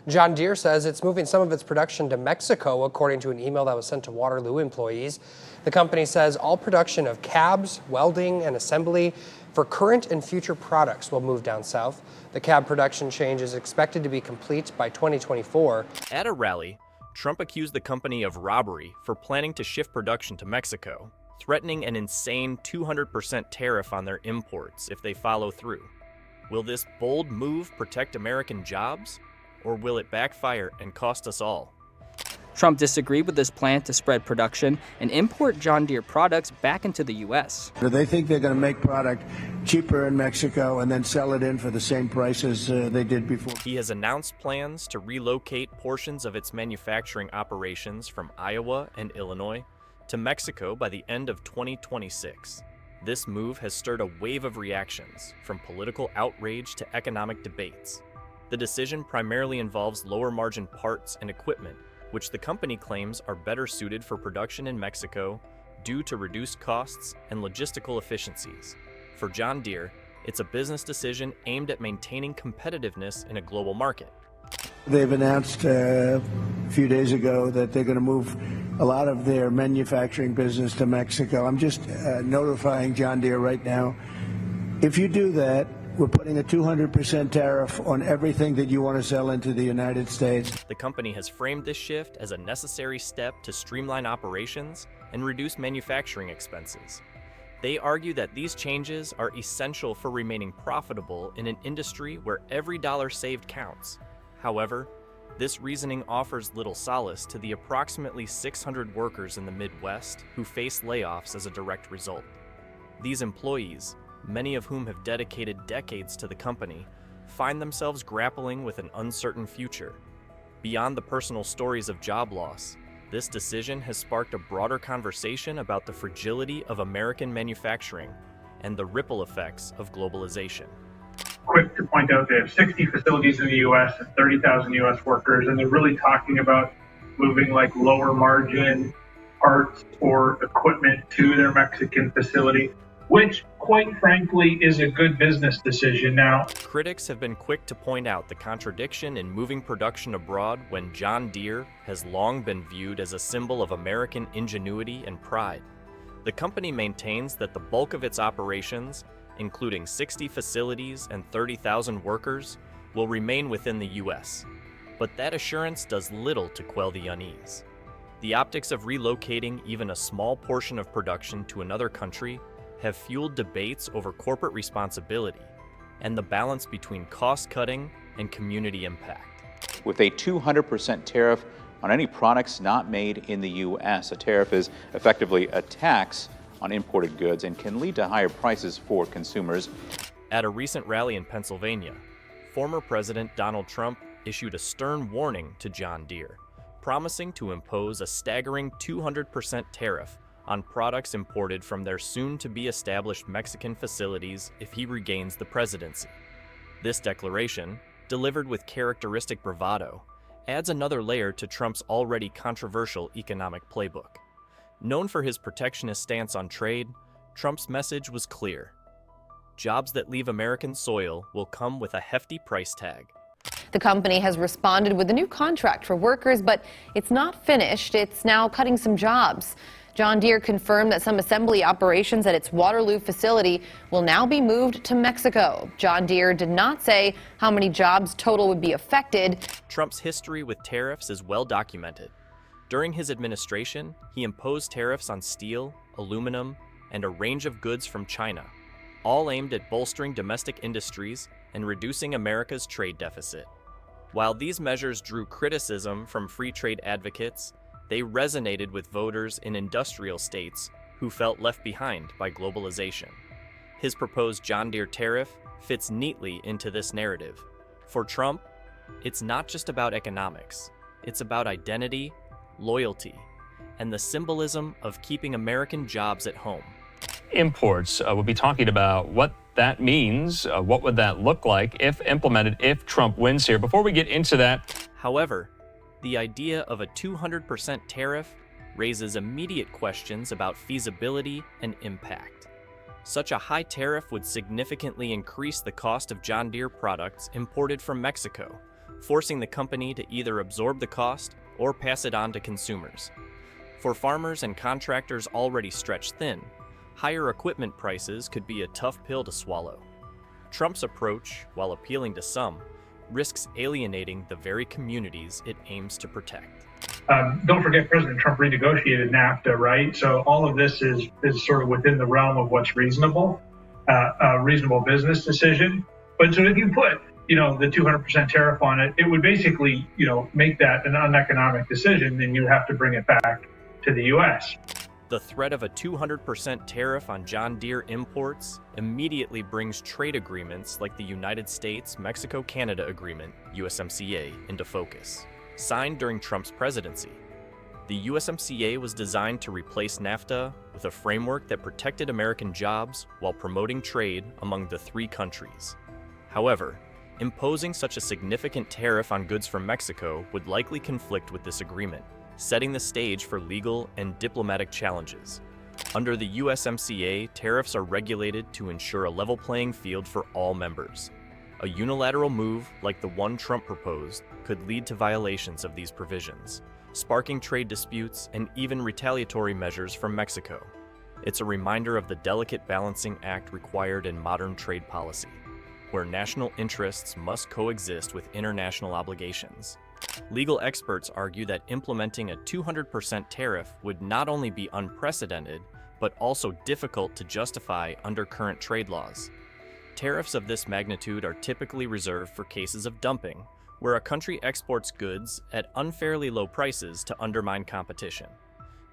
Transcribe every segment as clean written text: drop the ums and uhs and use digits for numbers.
John Deere says it's moving some of its production to Mexico, according to an email that was sent to Waterloo employees. The company says all production of cabs, welding, and assembly for current and future products will move down south. The cab production change is expected to be complete by 2024. At a rally, Trump accused the company of robbery for planning to shift production to Mexico, threatening an insane 200% tariff on their imports if they follow through. Will this bold move protect American jobs, or will it backfire and cost us all? Trump disagreed with this plan to spread production and import John Deere products back into the U.S. They think they're going to make product cheaper in Mexico and then sell it in for the same prices they did before. He has announced plans to relocate portions of its manufacturing operations from Iowa and Illinois to Mexico by the end of 2026. This move has stirred a wave of reactions, from political outrage to economic debates. The decision primarily involves lower margin parts and equipment, which the company claims are better suited for production in Mexico due to reduced costs and logistical efficiencies. For John Deere, it's a business decision aimed at maintaining competitiveness in a global market. They've announced a few days ago that they're going to move a lot of their manufacturing business to Mexico. I'm just notifying John Deere right now, if you do that, we're putting a 200% tariff on everything that you want to sell into the United States. The company has framed this shift as a necessary step to streamline operations and reduce manufacturing expenses. They argue that these changes are essential for remaining profitable in an industry where every dollar saved counts. However, this reasoning offers little solace to the approximately 600 workers in the Midwest who face layoffs as a direct result. These employees, many of whom have dedicated decades to the company, find themselves grappling with an uncertain future. Beyond the personal stories of job loss, this decision has sparked a broader conversation about the fragility of American manufacturing and the ripple effects of globalization. Quick to point out, they have 60 facilities in the U.S. and 30,000 U.S. workers, and they're really talking about moving like lower margin parts or equipment to their Mexican facility, which, quite frankly, is a good business decision now. Critics have been quick to point out the contradiction in moving production abroad when John Deere has long been viewed as a symbol of American ingenuity and pride. The company maintains that the bulk of its operations, including 60 facilities and 30,000 workers, will remain within the U.S. But that assurance does little to quell the unease. The optics of relocating even a small portion of production to another country have fueled debates over corporate responsibility and the balance between cost-cutting and community impact. With a 200% tariff on any products not made in the U.S., a tariff is effectively a tax on imported goods and can lead to higher prices for consumers. At a recent rally in Pennsylvania, former President Donald Trump issued a stern warning to John Deere, promising to impose a staggering 200% tariff on products imported from their soon-to-be-established Mexican facilities if he regains the presidency. This declaration, delivered with characteristic bravado, adds another layer to Trump's already controversial economic playbook. Known for his protectionist stance on trade, Trump's message was clear. Jobs that leave American soil will come with a hefty price tag. The company has responded with a new contract for workers, but it's not finished. It's now cutting some jobs. John Deere confirmed that some assembly operations at its Waterloo facility will now be moved to Mexico. John Deere did not say how many jobs total would be affected. Trump's history with tariffs is well documented. During his administration, he imposed tariffs on steel, aluminum, and a range of goods from China, all aimed at bolstering domestic industries and reducing America's trade deficit. While these measures drew criticism from free trade advocates, they resonated with voters in industrial states who felt left behind by globalization. His proposed John Deere tariff fits neatly into this narrative. For Trump, it's not just about economics. It's about identity, loyalty, and the symbolism of keeping American jobs at home. Imports, we'll be talking about what that means, what would that look like if implemented, if Trump wins here. Before we get into that, however, the idea of a 200% tariff raises immediate questions about feasibility and impact. Such a high tariff would significantly increase the cost of John Deere products imported from Mexico, forcing the company to either absorb the cost or pass it on to consumers. For farmers and contractors already stretched thin, higher equipment prices could be a tough pill to swallow. Trump's approach, while appealing to some, risks alienating the very communities it aims to protect. Don't forget, President Trump renegotiated NAFTA, right? So all of this is sort of within the realm of what's reasonable, a reasonable business decision. But so if you put, the 200% tariff on it, it would basically, make that an uneconomic decision, and you have to bring it back to the U.S. The threat of a 200% tariff on John Deere imports immediately brings trade agreements like the United States-Mexico-Canada Agreement, USMCA, into focus. Signed during Trump's presidency, the USMCA was designed to replace NAFTA with a framework that protected American jobs while promoting trade among the three countries. However, imposing such a significant tariff on goods from Mexico would likely conflict with this agreement, setting the stage for legal and diplomatic challenges. Under the USMCA, tariffs are regulated to ensure a level playing field for all members. A unilateral move like the one Trump proposed could lead to violations of these provisions, sparking trade disputes and even retaliatory measures from Mexico. It's a reminder of the delicate balancing act required in modern trade policy, where national interests must coexist with international obligations. Legal experts argue that implementing a 200% tariff would not only be unprecedented, but also difficult to justify under current trade laws. Tariffs of this magnitude are typically reserved for cases of dumping, where a country exports goods at unfairly low prices to undermine competition.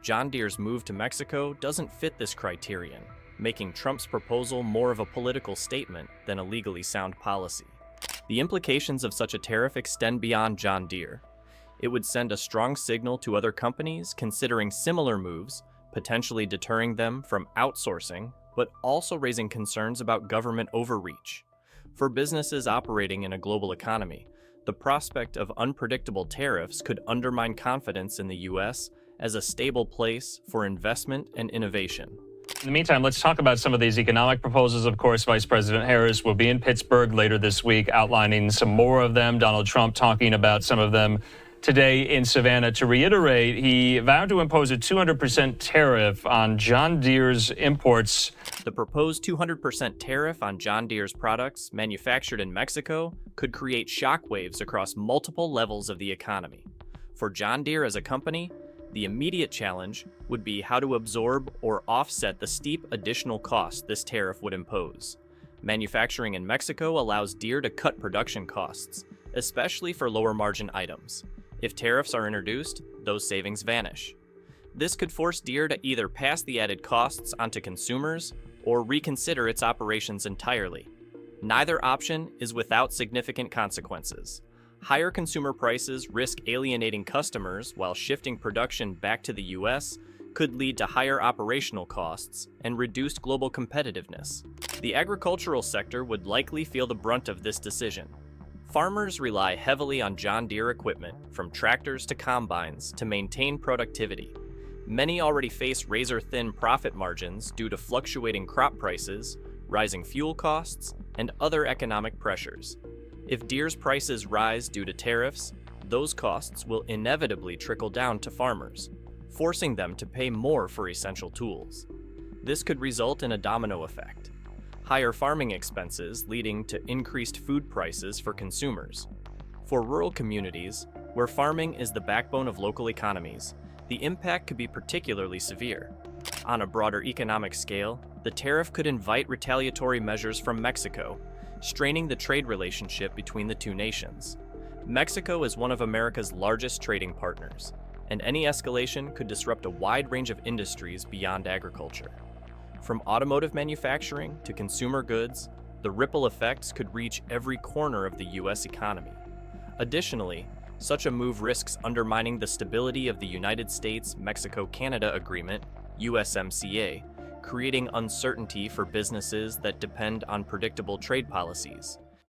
John Deere's move to Mexico doesn't fit this criterion, making Trump's proposal more of a political statement than a legally sound policy. The implications of such a tariff extend beyond John Deere. It would send a strong signal to other companies considering similar moves, potentially deterring them from outsourcing, but also raising concerns about government overreach. For businesses operating in a global economy, the prospect of unpredictable tariffs could undermine confidence in the U.S. as a stable place for investment and innovation. In the meantime, let's talk about some of these economic proposals. Of course, Vice President Harris will be in Pittsburgh later this week outlining some more of them. Donald Trump talking about some of them today in Savannah. To reiterate, he vowed to impose a 200% tariff on John Deere's imports. The proposed 200% tariff on John Deere's products manufactured in Mexico could create shockwaves across multiple levels of the economy. For John Deere as a company, the immediate challenge would be how to absorb or offset the steep additional cost this tariff would impose. Manufacturing in Mexico allows Deere to cut production costs, especially for lower margin items. If tariffs are introduced, those savings vanish. This could force Deere to either pass the added costs onto consumers or reconsider its operations entirely. Neither option is without significant consequences. Higher consumer prices risk alienating customers while shifting production back to the U.S. could lead to higher operational costs and reduced global competitiveness. The agricultural sector would likely feel the brunt of this decision. Farmers rely heavily on John Deere equipment, from tractors to combines, to maintain productivity. Many already face razor-thin profit margins due to fluctuating crop prices, rising fuel costs, and other economic pressures. If Deere's prices rise due to tariffs, those costs will inevitably trickle down to farmers, forcing them to pay more for essential tools. This could result in a domino effect. Higher farming expenses leading to increased food prices for consumers. For rural communities, where farming is the backbone of local economies, the impact could be particularly severe. On a broader economic scale, the tariff could invite retaliatory measures from Mexico, straining the trade relationship between the two nations. Mexico is one of America's largest trading partners, and any escalation could disrupt a wide range of industries beyond agriculture. From automotive manufacturing to consumer goods, the ripple effects could reach every corner of the U.S. economy. Additionally, such a move risks undermining the stability of the United States-Mexico-Canada Agreement, USMCA, creating uncertainty for businesses that depend on predictable trade policies.